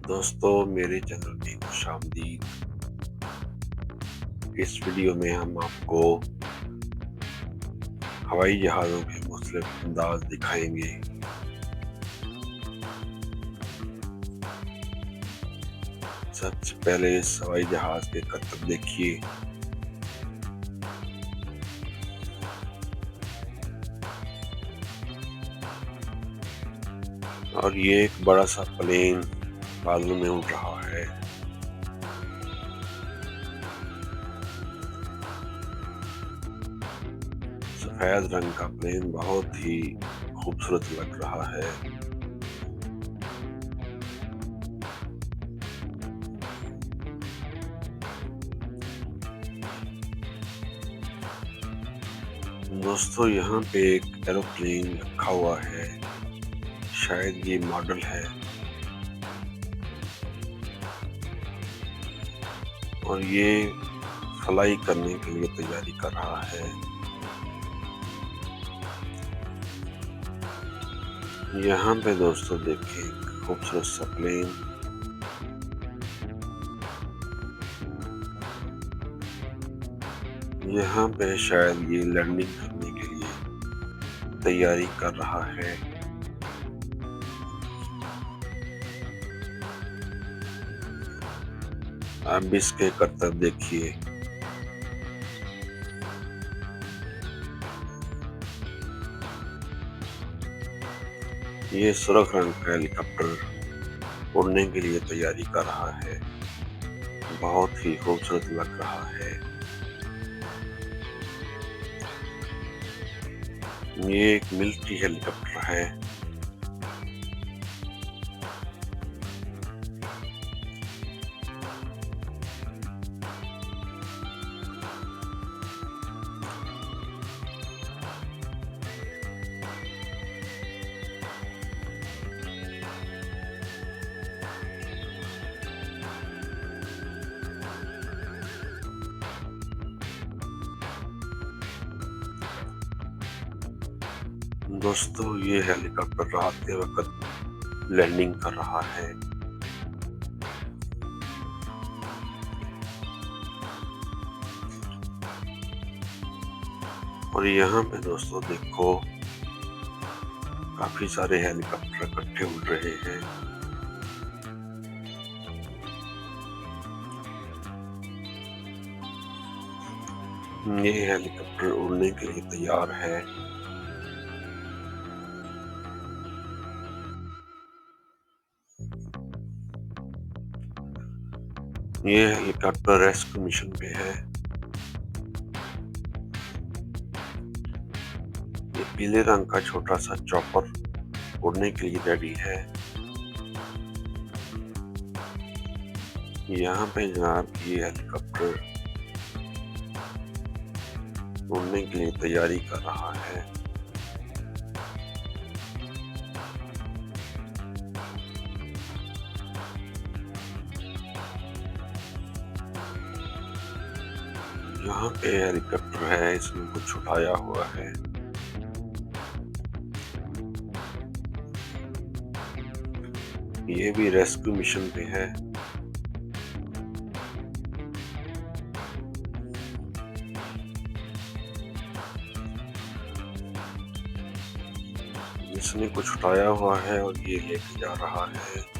दोस्तों मेरे चैनल में खुशामदीद। इस वीडियो में हम आपको हवाई जहाज़ों के मुख्तलिफ अंदाज दिखाएंगे। सबसे पहले इस हवाई जहाज़ के करतब देखिए। और ये एक बड़ा सा प्लेन बादलों में उड़ रहा है। सफेद रंग का प्लेन बहुत ही खूबसूरत लग रहा है। दोस्तों यहाँ पे एक एरोप्लेन रखा हुआ है, शायद ये मॉडल है और ये फ्लाई करने के लिए तैयारी कर रहा है। यहाँ पे दोस्तों देखिए खूबसूरत सा प्लेन। यहाँ पे शायद ये लैंडिंग करने के लिए तैयारी कर रहा है। अब इसके करतब देखिए। ये सुर्ख रंग का हेलीकॉप्टर उड़ने के लिए तैयारी कर रहा है। बहुत ही खूबसूरत लग रहा है। ये एक मिलिट्री हेलीकॉप्टर है। दोस्तों ये हेलीकॉप्टर रात के वक्त लैंडिंग कर रहा है। और यहाँ पे दोस्तों देखो काफी सारे हेलीकॉप्टर इकट्ठे उड़ रहे हैं। ये हेलीकॉप्टर उड़ने के लिए तैयार है। ये हेलीकॉप्टर रेस्क्यू मिशन पे है। ये पीले रंग का छोटा सा चॉपर उड़ने के लिए रेडी है। यहाँ पे जनाब ये हेलीकॉप्टर उड़ने के लिए तैयारी कर रहा है। यहाँ पे हेलीकॉप्टर है, इसमें कुछ उठाया हुआ है। ये भी रेस्क्यू मिशन पे है। इसने कुछ उठाया हुआ है और ये लेके जा रहा है।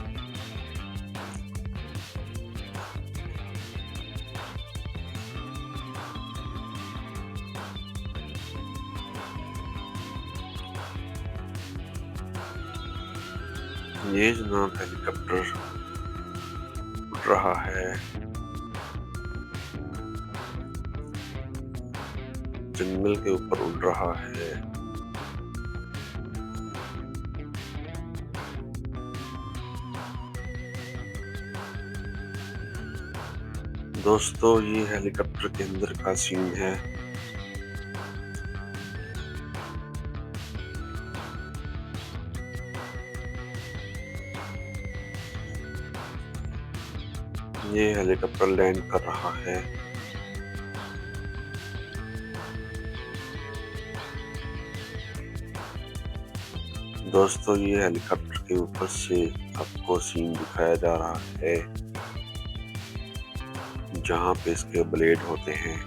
ये जनाब हेलीकॉप्टर उड़ रहा है, जंगल के ऊपर उड़ रहा है। दोस्तों ये हेलीकॉप्टर के अंदर का सीन है। ये हेलीकॉप्टर लैंड कर रहा है। दोस्तों ये हेलीकॉप्टर के ऊपर से आपको सीन दिखाया जा रहा है जहाँ पे इसके ब्लेड होते हैं।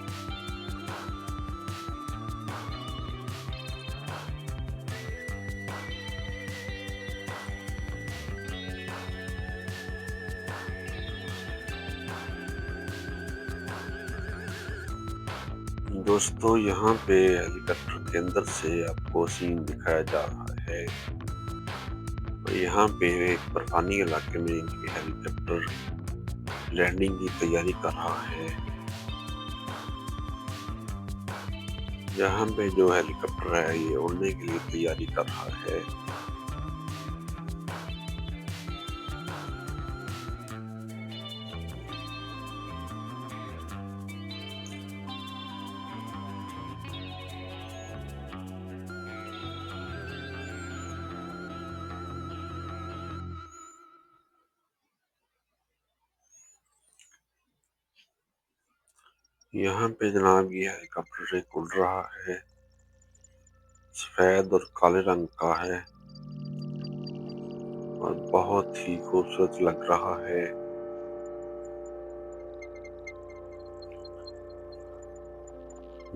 दोस्तों, यहाँ पे हेलीकॉप्टर के अंदर से आपको सीन दिखाया जा रहा है। और यहाँ पे एक बर्फानी इलाके में इनकी हेलीकॉप्टर लैंडिंग की तैयारी कर रहा है। यहाँ पे जो हेलीकॉप्टर है ये उड़ने के लिए तैयारी कर रहा है। यहाँ पे जनाब ये हेलीकॉप्टर एक उड़ रहा है, सफेद और काले रंग का है और बहुत ही खूबसूरत लग रहा है।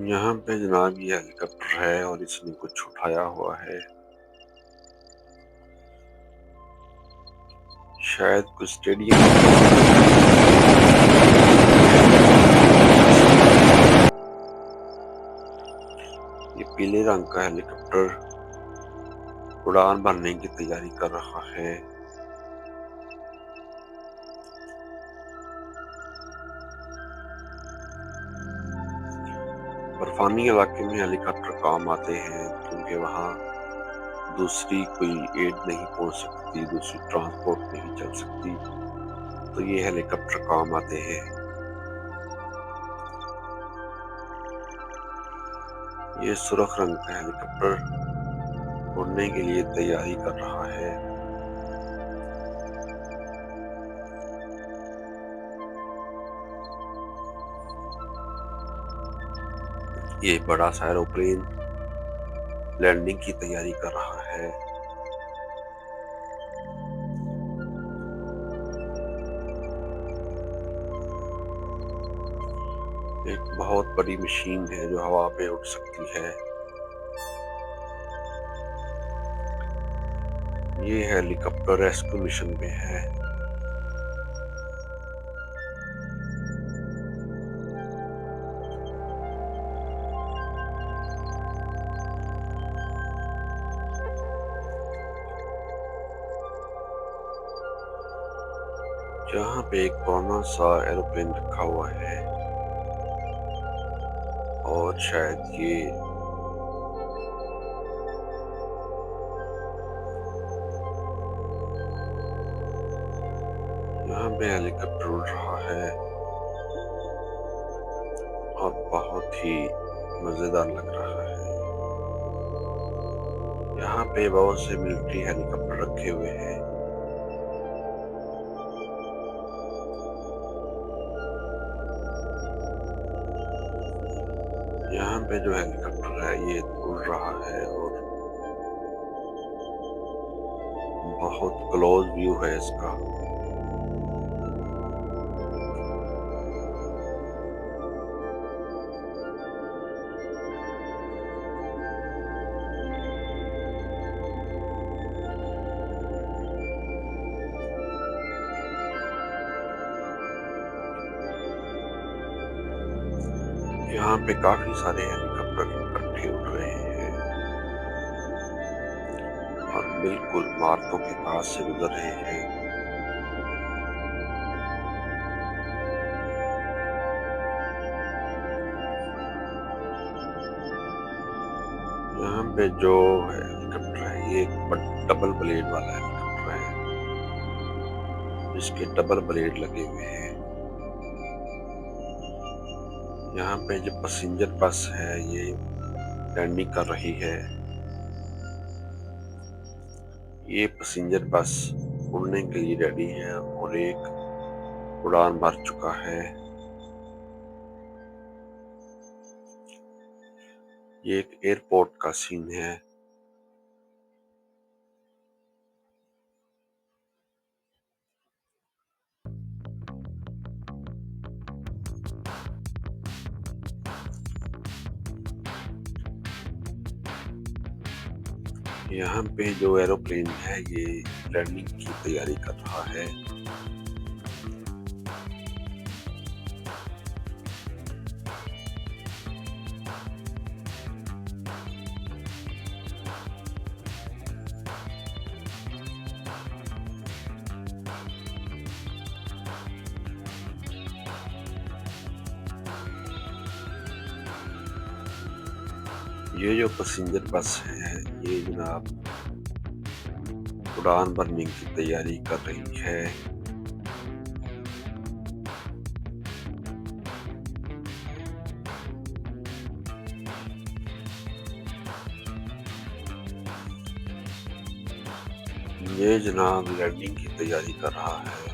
यहाँ पे जनाब ये हेलीकॉप्टर है और इसने कुछ उठाया हुआ है, शायद कुछ स्टेडियम। ये पीले रंग का हेलीकॉप्टर उड़ान भरने की तैयारी कर रहा है। बर्फानी इलाके में हेलीकॉप्टर काम आते हैं क्योंकि वहाँ दूसरी कोई एड नहीं पहुंच सकती, दूसरी ट्रांसपोर्ट नहीं चल सकती, तो ये हेलीकॉप्टर काम आते हैं। ये सुर्ख रंग का हेलीकॉप्टर उड़ने के लिए तैयारी कर रहा है। ये बड़ा सा एरोप्लेन लैंडिंग की तैयारी कर रहा है। एक बहुत बड़ी मशीन है जो हवा पे उड़ सकती है। ये हेलीकॉप्टर रेस्क्यू मिशन पे है। यहाँ पे एक पुराना सा एरोप्लेन रखा हुआ है और शायद ये यहाँ पे हेलीकॉप्टर उड़ रहा है और बहुत ही मजेदार लग रहा है। यहाँ पे बहुत से मिलिट्री हेलीकॉप्टर रखे हुए हैं। यहाँ पे जो हेलीकॉप्टर है ये उड़ रहा है और बहुत क्लोज व्यू है इसका। यहाँ पे काफी सारे हेलीकॉप्टर इकट्ठे उड़ रहे हैं और बिल्कुल इमारतों के पास से गुजर रहे हैं। यहाँ पे जो हेलीकॉप्टर है ये एक डबल ब्लेड वाला हेलीकॉप्टर है जिसके डबल ब्लेड लगे हुए हैं। यहाँ पे जो पैसेंजर बस है ये लैंडिंग कर रही है। ये पैसेंजर बस उड़ने के लिए रेडी है और एक उड़ान भर चुका है। ये एक एयरपोर्ट का सीन है। यहाँ पे जो एरोप्लेन है ये लैंडिंग की तैयारी कर रहा है। ये जो पैसेंजर बस है ये जनाब उड़ान भरने की तैयारी कर रही है। ये जनाब लैंडिंग की तैयारी कर रहा है।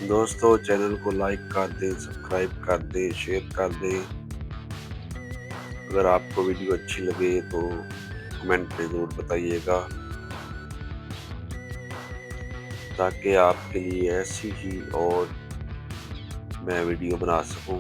दोस्तों चैनल को लाइक कर दें, सब्सक्राइब कर दें, शेयर कर दें। अगर आपको वीडियो अच्छी लगे तो कमेंट में ज़रूर बताइएगा ताकि आपके लिए ऐसी ही और मैं वीडियो बना सकूं।